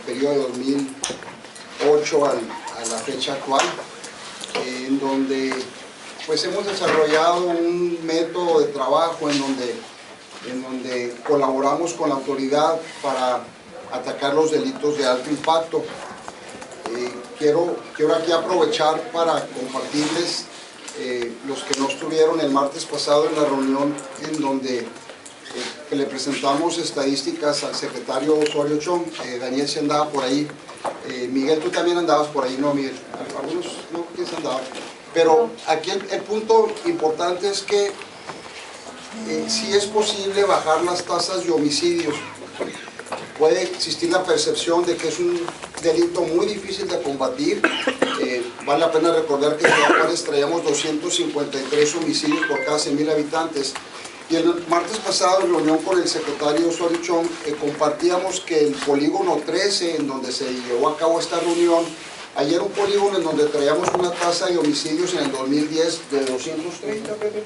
periodo de 2008 a la fecha actual, en donde pues hemos desarrollado un método de trabajo en donde colaboramos con la autoridad para atacar los delitos de alto impacto. Quiero aquí aprovechar para compartirles los que no estuvieron el martes pasado en la reunión en donde que le presentamos estadísticas al secretario Osorio Chong. Daniel se andaba por ahí, Miguel, tú también andabas por ahí, ¿no, Miguel? Algunos no, ¿quién se andaba? Pero aquí el punto importante es que sí es posible bajar las tasas de homicidios. Puede existir la percepción de que es un delito muy difícil de combatir. Vale la pena recordar que en Ciudad Juárez traíamos 253 homicidios por cada 100,000 habitantes. Y el martes pasado, en reunión con el secretario Osorio Chong, compartíamos que el polígono 13, en donde se llevó a cabo esta reunión, ayer un polígono en donde traíamos una tasa de homicidios en el 2010 de 230, Pepe.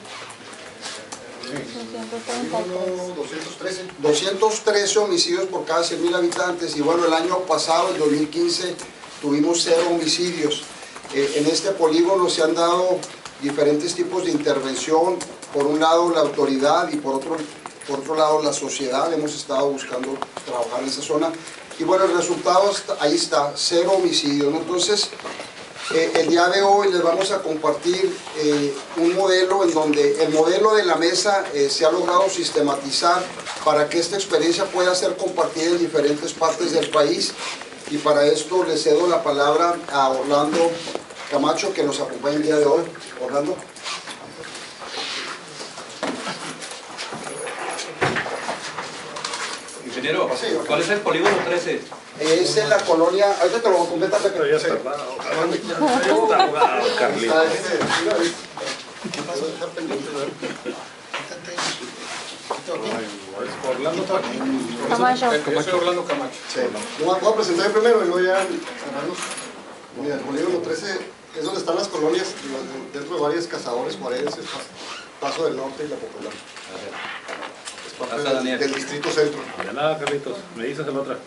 213 homicidios por cada 100,000 habitantes, y bueno, el año pasado, el 2015, tuvimos 0 homicidios. En este polígono se han dado diferentes tipos de intervención, por un lado la autoridad y por otro lado la sociedad. Hemos estado buscando trabajar en esa zona y bueno, el resultado ahí está, 0 homicidios, ¿no? Entonces, el día de hoy les vamos a compartir un modelo en donde el modelo de la mesa se ha logrado sistematizar para que esta experiencia pueda ser compartida en diferentes partes del país, y para esto le cedo la palabra a Orlando Camacho, que nos acompaña el día de hoy. Orlando. Ingeniero, ¿cuál es el polígono 13? Es en la colonia, ahorita te lo voy a comentar, pero ya está. ¿Qué pasó? Está pendiente, Orlando Camacho. Yo soy Orlando Camacho. Sí. Voy a presentar primero y luego ya cerrarnos. Mira, el polígono 13 es donde están las colonias, dentro de varios cazadores juarenses, Paso del Norte y La Popular. Es parte del distrito centro. De nada, Carlitos, me dices el otra.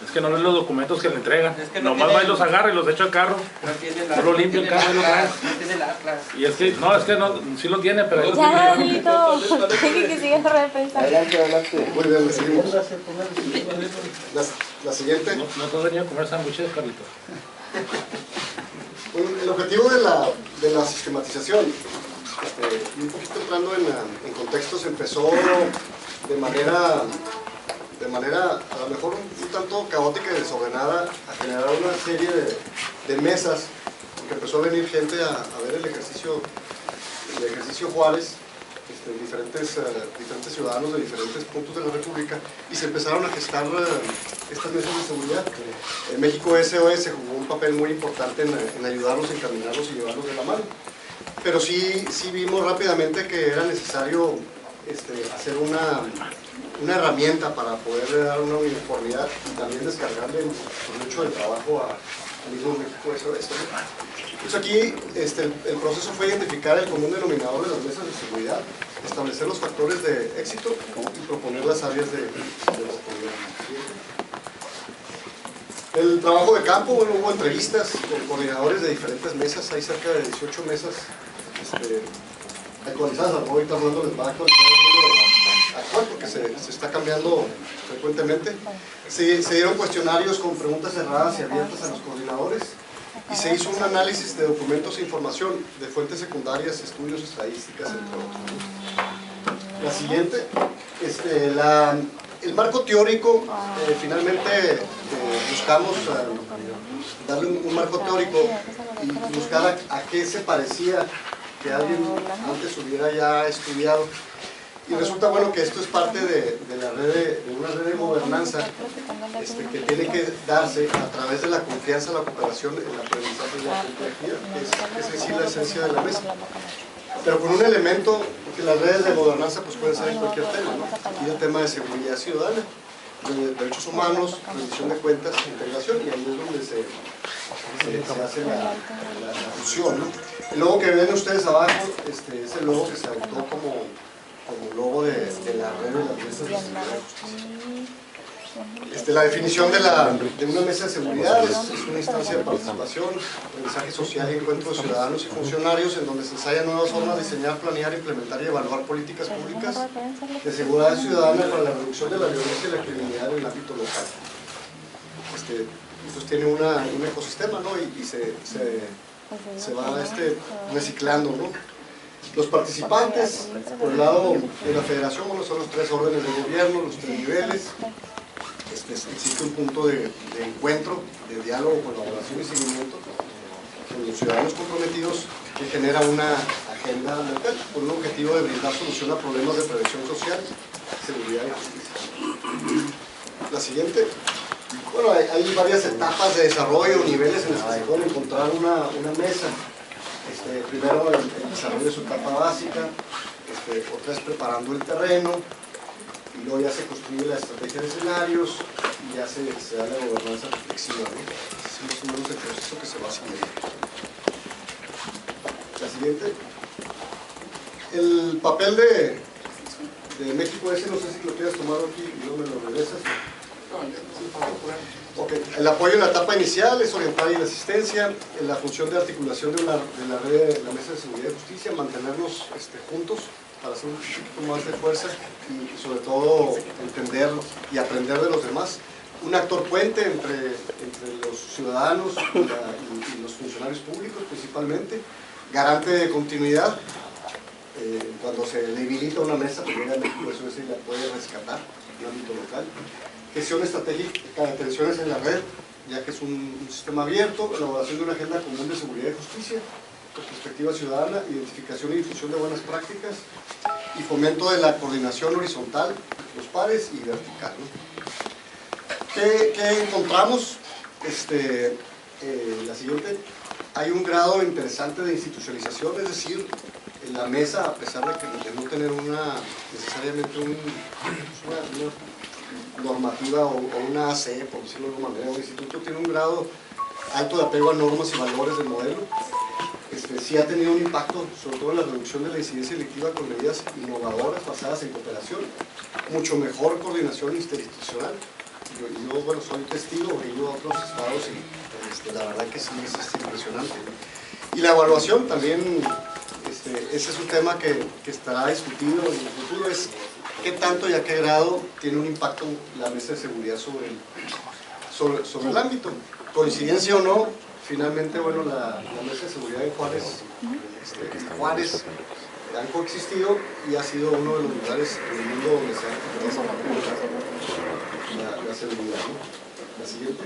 Es que no leen los documentos que le entregan. Es que no nomás va y los agarra y los echa al carro. No lo limpia el carro y lo trae. Y es que, no, sí lo tiene, pero... Ya, Danito. Que sigue repensando. Adelante. Muy bien, le seguimos. La siguiente. No te has venido a comer sándwiches, Carlitos. El objetivo de la sistematización, un poquito entrando en contextos, empezó de manera a lo mejor un tanto caótica y desordenada, a generar una serie de mesas, porque empezó a venir gente a ver el ejercicio Juárez, diferentes ciudadanos de diferentes puntos de la República, y se empezaron a gestar estas mesas de seguridad. México SOS jugó un papel muy importante en ayudarlos, encaminarlos y llevarlos de la mano, pero sí vimos rápidamente que era necesario hacer una herramienta para poder dar una uniformidad y también descargarle mucho de trabajo al mismo México SOS. Pues aquí el proceso fue identificar el común denominador de las mesas de seguridad, establecer los factores de éxito y proponer las áreas de oportunidad. El trabajo de campo, bueno, hubo entrevistas con coordinadores de diferentes mesas, hay cerca de 18 mesas actualizadas. Ahorita Orlando les va a actualizar el número actual porque se está cambiando frecuentemente. Se dieron cuestionarios con preguntas cerradas y abiertas a los coordinadores, y se hizo un análisis de documentos e información de fuentes secundarias, estudios, estadísticas, entre otros. La siguiente, el marco teórico, finalmente buscamos darle un marco teórico y buscar a qué se parecía que alguien antes hubiera ya estudiado. Y resulta bueno que esto es parte de una red de gobernanza que tiene que darse a través de la confianza, la cooperación, el aprendizaje y la complejidad, que es decir, la esencia de la mesa. Pero con un elemento que las redes de gobernanza pues pueden ser en cualquier tema, ¿no? Y el tema de seguridad ciudadana, de derechos humanos, rendición de cuentas, integración, y ahí es donde se hace la fusión, ¿no? El logo que ven ustedes abajo es el logo que se adoptó como logo de la red de las mesas de seguridad, La definición de una mesa de seguridad es una instancia de participación, aprendizaje social y encuentro de ciudadanos y funcionarios en donde se ensayan nuevas formas de diseñar, planear, implementar y evaluar políticas públicas de seguridad ciudadana para la reducción de la violencia y la criminalidad en el ámbito local. Entonces tiene un ecosistema, ¿no? y se va reciclando, ¿no? Los participantes, por el lado de la federación, bueno, son los 3 órdenes de gobierno, los 3 niveles. Existe un punto de encuentro, de diálogo, colaboración y seguimiento con los ciudadanos comprometidos que genera una agenda local con un objetivo de brindar solución a problemas de prevención social, seguridad y justicia. La siguiente. Bueno, hay varias etapas de desarrollo, niveles en los que se puede encontrar una mesa. Primero el desarrollo de su etapa básica, otra es preparando el terreno, y luego ya se construye la estrategia de escenarios y ya se da la gobernanza reflexiva, ¿no? Es más o menos el proceso que se va siguiendo. La siguiente. El papel de México ese, no sé si lo quieres tomar aquí y luego me lo regresas. Okay. El apoyo en la etapa inicial es orientar y la asistencia, en la función de articulación de la red de la Mesa de Seguridad y Justicia, mantenernos juntos para hacer un poquito más de fuerza y sobre todo entender y aprender de los demás. Un actor puente entre los ciudadanos y los funcionarios públicos principalmente, garante de continuidad. Cuando se debilita una mesa, pues llega el México eso se la puede rescatar en el ámbito local. Gestión estratégica de tensiones en la red, ya que es un sistema abierto, elaboración de una agenda común de seguridad y justicia, con perspectiva ciudadana, identificación y difusión de buenas prácticas y fomento de la coordinación horizontal, los pares y vertical, ¿no? ¿Qué encontramos? La siguiente, hay un grado interesante de institucionalización, es decir, en la mesa, a pesar de no tener necesariamente una normativa o una ACE, por decirlo de alguna manera, un instituto tiene un grado alto de apego a normas y valores del modelo. Sí ha tenido un impacto, sobre todo en la reducción de la incidencia delictiva con medidas innovadoras basadas en cooperación, mucho mejor coordinación interinstitucional. Yo bueno, soy testigo, he ido a otros estados y la verdad que sí es impresionante. Y la evaluación también, ese es un tema que estará discutido en el futuro, es qué tanto y a qué grado tiene un impacto la mesa de seguridad sobre el ámbito. Coincidencia o no, finalmente, bueno, la mesa de seguridad en Juárez, Juárez han coexistido y ha sido uno de los lugares del mundo donde se ha recuperado la seguridad, ¿no? La siguiente.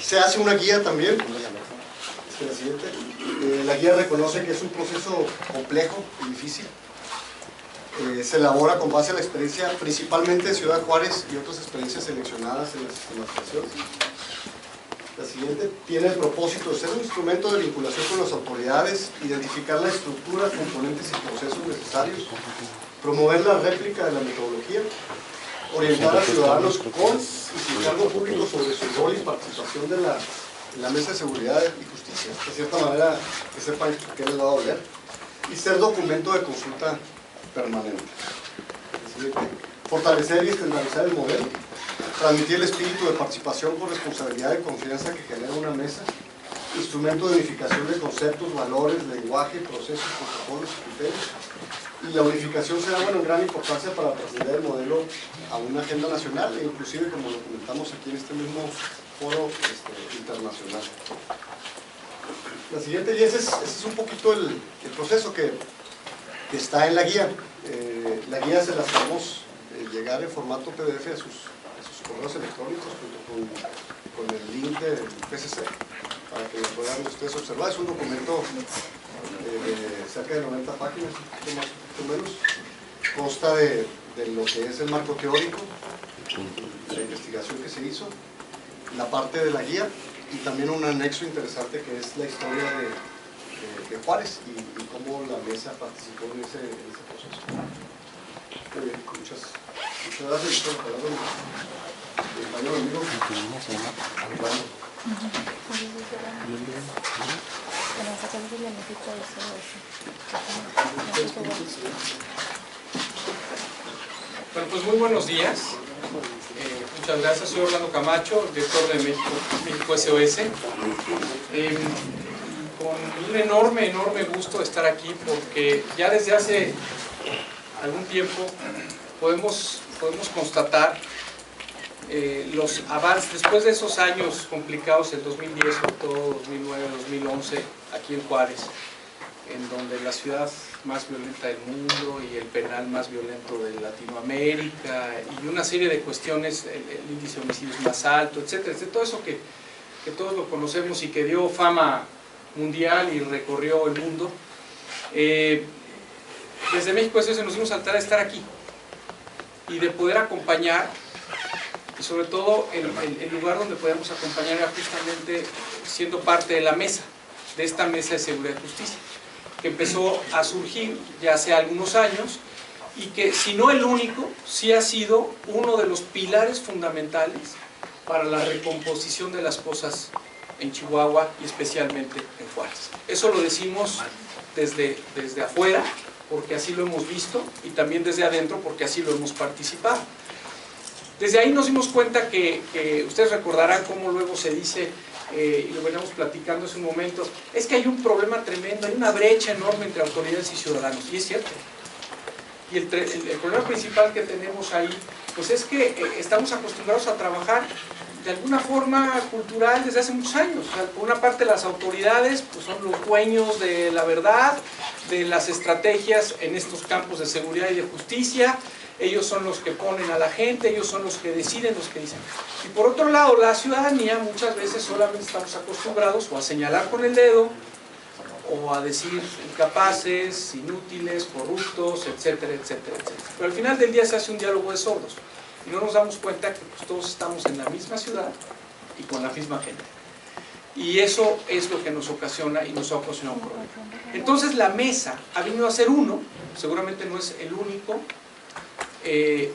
Se hace una guía también. La siguiente. La guía reconoce que es un proceso complejo y difícil. Se elabora con base a la experiencia principalmente de Ciudad Juárez y otras experiencias seleccionadas en la sistematización. La siguiente tiene el propósito de ser un instrumento de vinculación con las autoridades, identificar la estructura, componentes y procesos necesarios, promover la réplica de la metodología, orientar a ciudadanos con y sin cargo público sobre su rol y participación de la Mesa de Seguridad y Justicia, de cierta manera que sepan qué les va a doler, y ser documento de consulta permanente. Fortalecer y estandarizar el modelo, transmitir el espíritu de participación con responsabilidad y confianza que genera una mesa, instrumento de unificación de conceptos, valores, lenguaje, procesos, protocolos y criterios, y la unificación será en gran importancia para trasladar el modelo a una agenda nacional e inclusive, como lo comentamos aquí en este mismo foro internacional. La siguiente, y ese es un poquito el proceso que está en la guía. La guía se las vamos a llegar en formato PDF a sus correos electrónicos junto con el link del PCC para que lo puedan ustedes observar. Es un documento de cerca de 90 páginas, un poquito menos. Consta de lo que es el marco teórico, la investigación que se hizo, la parte de la guía y también un anexo interesante que es la historia de Juárez y cómo la mesa participó en ese proceso. Muy bien, muchas gracias por hablar de español, amigo. Bueno, pues muy buenos días. Muchas gracias, soy Orlando Camacho, director de México SOS. Con un enorme gusto de estar aquí, porque ya desde hace algún tiempo podemos constatar los avances, después de esos años complicados, el 2010, sobre todo 2009, 2011, aquí en Juárez, en donde la ciudad más violenta del mundo y el penal más violento de Latinoamérica y una serie de cuestiones, el índice de homicidios más alto, etcétera, todo eso que todos lo conocemos y que dio fama mundial y recorrió el mundo. Desde México SOS nos dimos al tarea de estar aquí y de poder acompañar, y sobre todo el lugar donde podemos acompañar era justamente siendo parte de la mesa, de esta mesa de seguridad y justicia, que empezó a surgir ya hace algunos años y que, si no el único, sí ha sido uno de los pilares fundamentales para la recomposición de las cosas en Chihuahua y especialmente en Juárez. Eso lo decimos desde afuera, porque así lo hemos visto, y también desde adentro, porque así lo hemos participado. Desde ahí nos dimos cuenta que ustedes recordarán cómo luego se dice, y lo veníamos platicando hace un momento, es que hay un problema tremendo, hay una brecha enorme entre autoridades y ciudadanos, y es cierto. Y el problema principal que tenemos ahí, pues es que estamos acostumbrados a trabajar de alguna forma cultural desde hace muchos años. O sea, por una parte, las autoridades pues son los dueños de la verdad, de las estrategias en estos campos de seguridad y de justicia. Ellos son los que ponen a la gente, ellos son los que deciden, los que dicen. Y por otro lado, la ciudadanía muchas veces solamente estamos acostumbrados o a señalar con el dedo, o a decir incapaces, inútiles, corruptos, etcétera, etcétera, etcétera. Pero al final del día se hace un diálogo de sordos y no nos damos cuenta que pues, todos estamos en la misma ciudad y con la misma gente. Y eso es lo que nos ocasiona y nos ha ocasionado un problema. Entonces la mesa ha venido a ser uno, seguramente no es el único,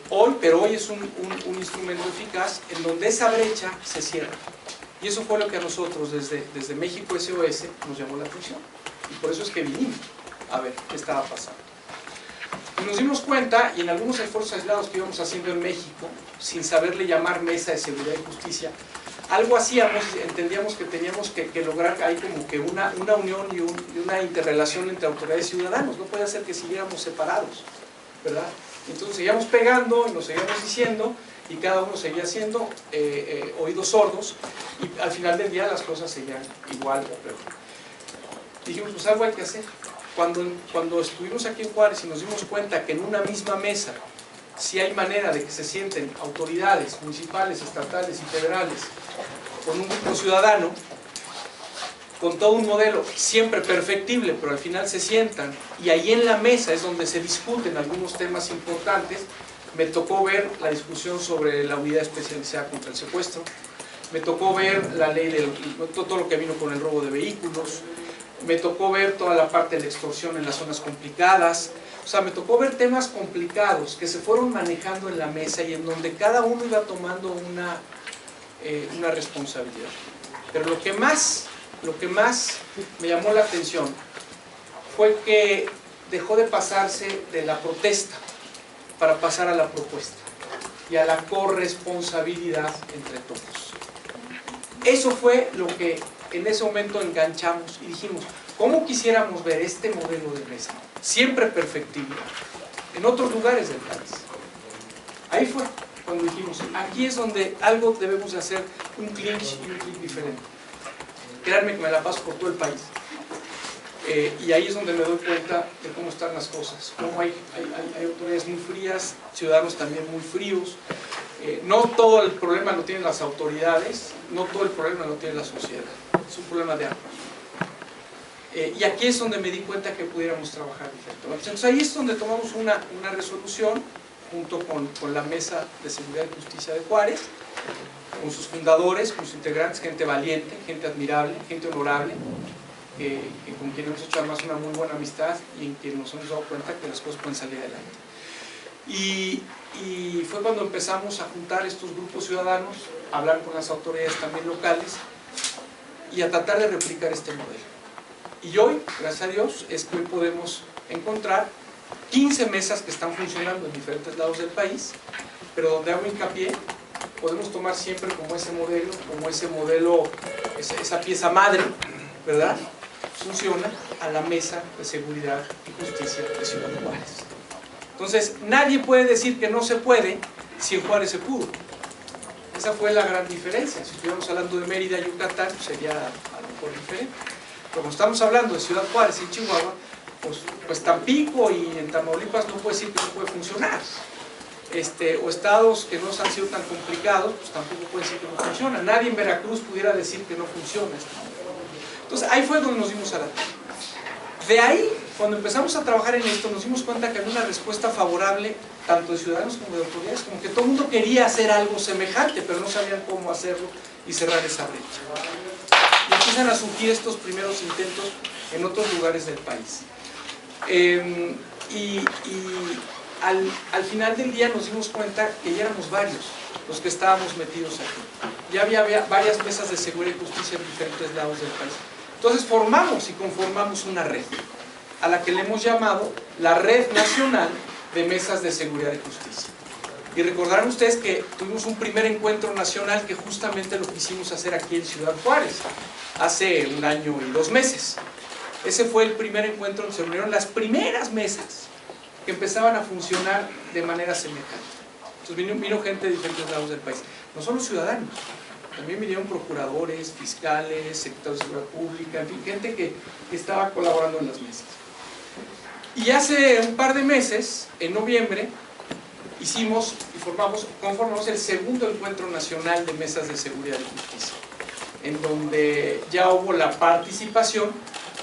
hoy, pero hoy es un instrumento eficaz en donde esa brecha se cierra. Y eso fue lo que a nosotros desde México SOS nos llamó la atención. Y por eso es que vinimos a ver qué estaba pasando. Y nos dimos cuenta, y en algunos esfuerzos aislados que íbamos haciendo en México, sin saberle llamar Mesa de Seguridad y Justicia, algo hacíamos, entendíamos que teníamos que lograr ahí como que una unión y una interrelación entre autoridades y ciudadanos. No podía ser que siguiéramos separados, ¿verdad? Entonces seguíamos pegando, nos seguíamos diciendo, y cada uno seguía siendo oídos sordos, y al final del día las cosas seguían igual o peor. Dijimos, pues algo hay que hacer. Cuando estuvimos aquí en Juárez y nos dimos cuenta que en una misma mesa sí hay manera de que se sienten autoridades municipales, estatales y federales con un grupo ciudadano, con todo un modelo siempre perfectible, pero al final se sientan, y ahí en la mesa es donde se discuten algunos temas importantes. Me tocó ver la discusión sobre la unidad especializada contra el secuestro, me tocó ver la ley todo lo que vino con el robo de vehículos, me tocó ver toda la parte de la extorsión en las zonas complicadas. O sea, me tocó ver temas complicados que se fueron manejando en la mesa y en donde cada uno iba tomando una responsabilidad. Pero lo que más me llamó la atención fue que dejó de pasarse de la protesta para pasar a la propuesta y a la corresponsabilidad entre todos. Eso fue lo que en ese momento enganchamos y dijimos, ¿cómo quisiéramos ver este modelo de mesa? Siempre perfectible, en otros lugares del país. Ahí fue cuando dijimos, aquí es donde algo debemos de hacer, un clinch y un clic diferente. Créanme que me la paso por todo el país. Y ahí es donde me doy cuenta de cómo están las cosas, cómo hay autoridades muy frías, ciudadanos también muy fríos. No todo el problema lo tienen las autoridades, no todo el problema lo tiene la sociedad, es un problema de ambos. Y aquí es donde me di cuenta que pudiéramos trabajar diferente. Entonces ahí es donde tomamos una resolución junto con la Mesa de Seguridad y Justicia de Juárez, con sus fundadores, con sus integrantes, gente valiente, gente admirable, gente honorable, con quien hemos hecho además una muy buena amistad y en quien nos hemos dado cuenta que las cosas pueden salir adelante. Y fue cuando empezamos a juntar estos grupos ciudadanos, a hablar con las autoridades también locales y a tratar de replicar este modelo. Y hoy, gracias a Dios, es que hoy podemos encontrar 15 mesas que están funcionando en diferentes lados del país, pero donde hago hincapié, podemos tomar siempre como ese modelo, esa pieza madre, ¿verdad? Funciona a la Mesa de Seguridad y Justicia de Ciudad Juárez. Entonces, nadie puede decir que no se puede si en Juárez se pudo. Esa fue la gran diferencia. Si estuviéramos hablando de Mérida, Yucatán, pues sería a lo mejor diferente. Pero como estamos hablando de Ciudad Juárez y Chihuahua, pues Tampico y en Tamaulipas no puede decir que no puede funcionar. O estados que no han sido tan complicados, pues tampoco puede decir que no funciona. Nadie en Veracruz pudiera decir que no funciona esto. Entonces ahí fue donde nos dimos a la tarea. De ahí, cuando empezamos a trabajar en esto, nos dimos cuenta que había una respuesta favorable, tanto de ciudadanos como de autoridades, como que todo el mundo quería hacer algo semejante, pero no sabían cómo hacerlo y cerrar esa brecha. Y empiezan a surgir estos primeros intentos en otros lugares del país. Al final del día nos dimos cuenta que ya éramos varios los que estábamos metidos aquí. Ya había varias mesas de seguridad y justicia en diferentes lados del país. Entonces formamos y conformamos una red, a la que le hemos llamado la Red Nacional de Mesas de Seguridad y Justicia. Y recordarán ustedes que tuvimos un primer encuentro nacional que justamente lo quisimos hacer aquí en Ciudad Juárez, hace 1 año y 2 meses. Ese fue el primer encuentro donde se reunieron las primeras mesas que empezaban a funcionar de manera semejante. Entonces vino gente de diferentes lados del país, no solo ciudadanos, también vinieron procuradores, fiscales, secretarios de seguridad pública, en fin, gente que estaba colaborando en las mesas. Y hace un par de meses, en noviembre, hicimos y conformamos el segundo encuentro nacional de mesas de seguridad y justicia, en donde ya hubo la participación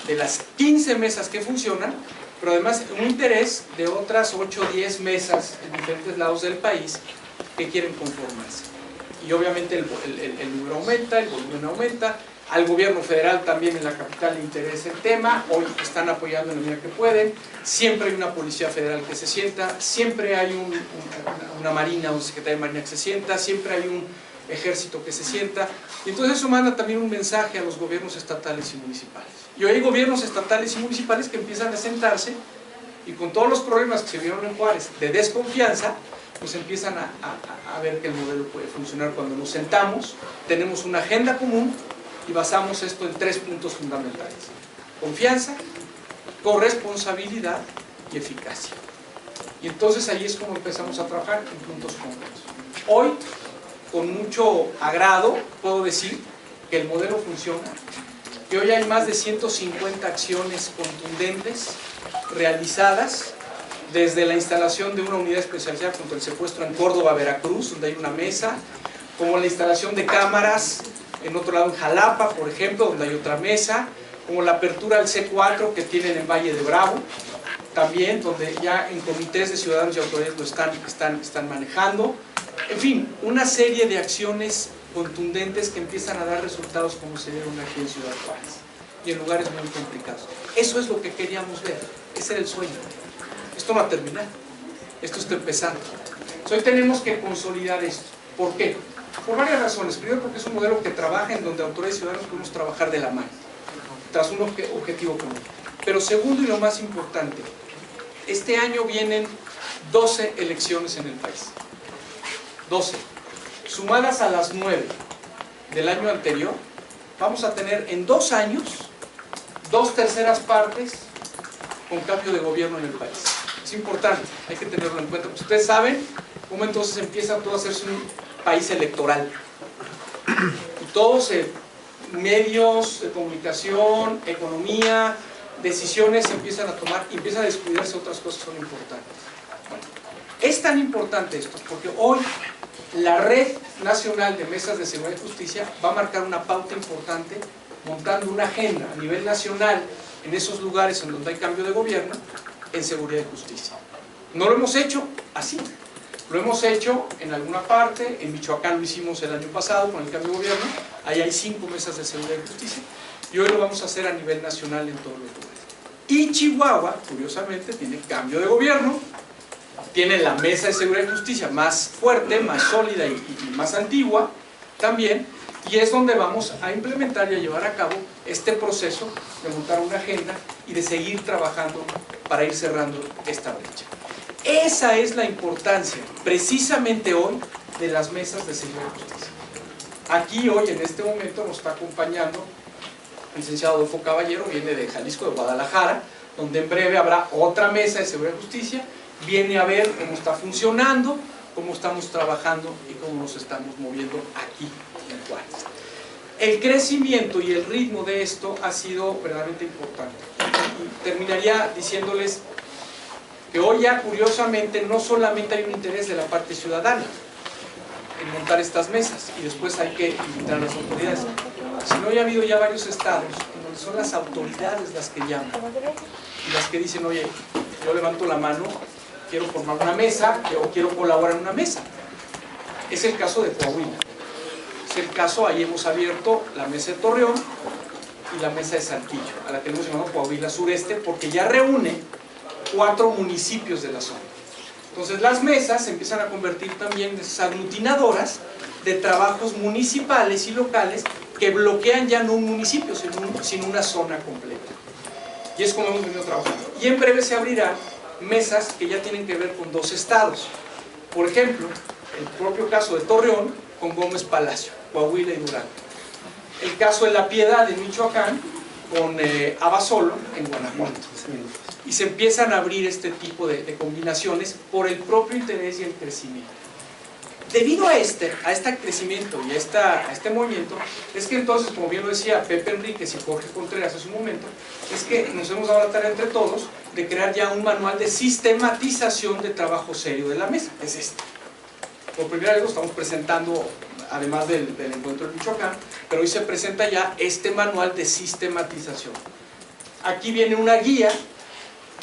de las 15 mesas que funcionan, pero además un interés de otras 8 o 10 mesas en diferentes lados del país que quieren conformarse. Y obviamente el número aumenta, el volumen aumenta. Al gobierno federal también en la capital le interesa el tema, hoy están apoyando en la medida que pueden. Siempre hay una policía federal que se sienta, siempre hay una marina, un secretario de marina que se sienta, siempre hay un ejército que se sienta. Y entonces eso manda también un mensaje a los gobiernos estatales y municipales. Y hoy hay gobiernos estatales y municipales que empiezan a sentarse y con todos los problemas que se vieron en Juárez de desconfianza, pues empiezan a ver que el modelo puede funcionar cuando nos sentamos, tenemos una agenda común y basamos esto en 3 puntos fundamentales: confianza, corresponsabilidad y eficacia. Y entonces ahí es como empezamos a trabajar en puntos concretos. Hoy, con mucho agrado, puedo decir que el modelo funciona, que hoy hay más de 150 acciones contundentes realizadas, desde la instalación de una unidad especializada contra el secuestro en Córdoba, Veracruz, donde hay una mesa, como la instalación de cámaras en otro lado, en Jalapa, por ejemplo, donde hay otra mesa, como la apertura del C4 que tienen en Valle de Bravo, también, donde ya en comités de ciudadanos y autoridades lo están manejando. En fin, una serie de acciones contundentes que empiezan a dar resultados como se dieron aquí en Ciudad Juárez y en lugares muy complicados. Eso es lo que queríamos ver, ese era el sueño. Esto no ha terminado, esto está empezando. Hoy tenemos que consolidar esto. ¿Por qué? Por varias razones. Primero, porque es un modelo que trabaja en donde autoridades y ciudadanos podemos trabajar de la mano, tras un objetivo común. Pero segundo, y lo más importante, este año vienen 12 elecciones en el país. 12. Sumadas a las 9 del año anterior, vamos a tener en 2 años 2/3 partes con cambio de gobierno en el país. Es importante, hay que tenerlo en cuenta. Ustedes saben cómo entonces empieza todo a hacerse un país electoral. Y todos medios de comunicación, economía, decisiones se empiezan a tomar y empiezan a descuidarse otras cosas que son importantes. Bueno, es tan importante esto porque hoy la Red Nacional de Mesas de Seguridad y Justicia va a marcar una pauta importante, montando una agenda a nivel nacional en esos lugares en donde hay cambio de gobierno en seguridad y justicia. No lo hemos hecho así, lo hemos hecho en alguna parte. En Michoacán lo hicimos el año pasado con el cambio de gobierno, ahí hay 5 mesas de seguridad y justicia, y hoy lo vamos a hacer a nivel nacional en todos los lugares. Y Chihuahua, curiosamente, tiene cambio de gobierno, tiene la mesa de seguridad y justicia más fuerte, más sólida y más antigua también, Y es donde vamos a implementar y a llevar a cabo este proceso de montar una agenda y de seguir trabajando para ir cerrando esta brecha. Esa es la importancia, precisamente hoy, de las mesas de seguridad y justicia. Aquí hoy, en este momento, nos está acompañando el licenciado Adolfo Caballero, viene de Jalisco, de Guadalajara, donde en breve habrá otra mesa de seguridad y justicia, viene a ver cómo está funcionando, cómo estamos trabajando y cómo nos estamos moviendo aquí en Juárez. El crecimiento y el ritmo de esto ha sido verdaderamente importante. Y terminaría diciéndoles que hoy ya, curiosamente, no solamente hay un interés de la parte ciudadana en montar estas mesas, y después hay que invitar a las autoridades, sino ya ha habido ya varios estados en donde son las autoridades las que llaman y las que dicen: oye, yo levanto la mano, quiero formar una mesa o quiero colaborar en una mesa. Es el caso de Coahuila, es el caso, ahí hemos abierto la mesa de Torreón y la mesa de Saltillo, a la que hemos llamado Coahuila Sureste, porque ya reúne 4 municipios de la zona. Entonces las mesas se empiezan a convertir también en esas aglutinadoras de trabajos municipales y locales que bloquean ya no un municipio, sino una zona completa. Y es como hemos venido trabajando. Y en breve se abrirán mesas que ya tienen que ver con 2 estados. Por ejemplo, el propio caso de Torreón con Gómez Palacio, Coahuila y Durango. El caso de La Piedad en Michoacán con Abasolo en Guanajuato. Y se empiezan a abrir este tipo de combinaciones por el propio interés y el crecimiento. Debido a este crecimiento y a este movimiento, es que entonces, como bien lo decía Pepe Enríquez y Jorge Contreras hace un momento, es que nos hemos dado la tarea entre todos de crear ya un manual de sistematización de trabajo serio de la mesa. Es este. Por primera vez lo estamos presentando, además del encuentro de Michoacán, pero hoy se presenta ya este manual de sistematización. Aquí viene una guía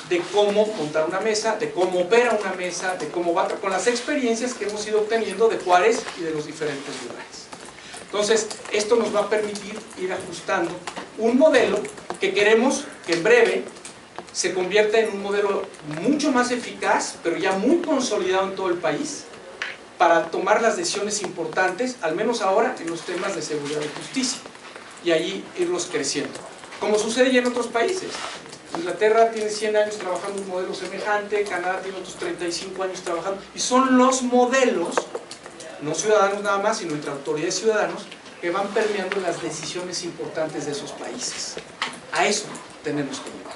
de cómo montar una mesa, de cómo opera una mesa, de cómo va, con las experiencias que hemos ido obteniendo de Juárez y de los diferentes lugares. Entonces, esto nos va a permitir ir ajustando un modelo que queremos que en breve se convierta en un modelo mucho más eficaz, pero ya muy consolidado en todo el país, para tomar las decisiones importantes, al menos ahora, en los temas de seguridad y justicia, y allí irlos creciendo, como sucede ya en otros países. Inglaterra tiene 100 años trabajando un modelo semejante, Canadá tiene otros 35 años trabajando, y son los modelos, no ciudadanos nada más, sino entre autoridades y ciudadanos, que van permeando las decisiones importantes de esos países. A eso tenemos que llegar.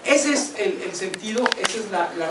Ese es el sentido, esa es la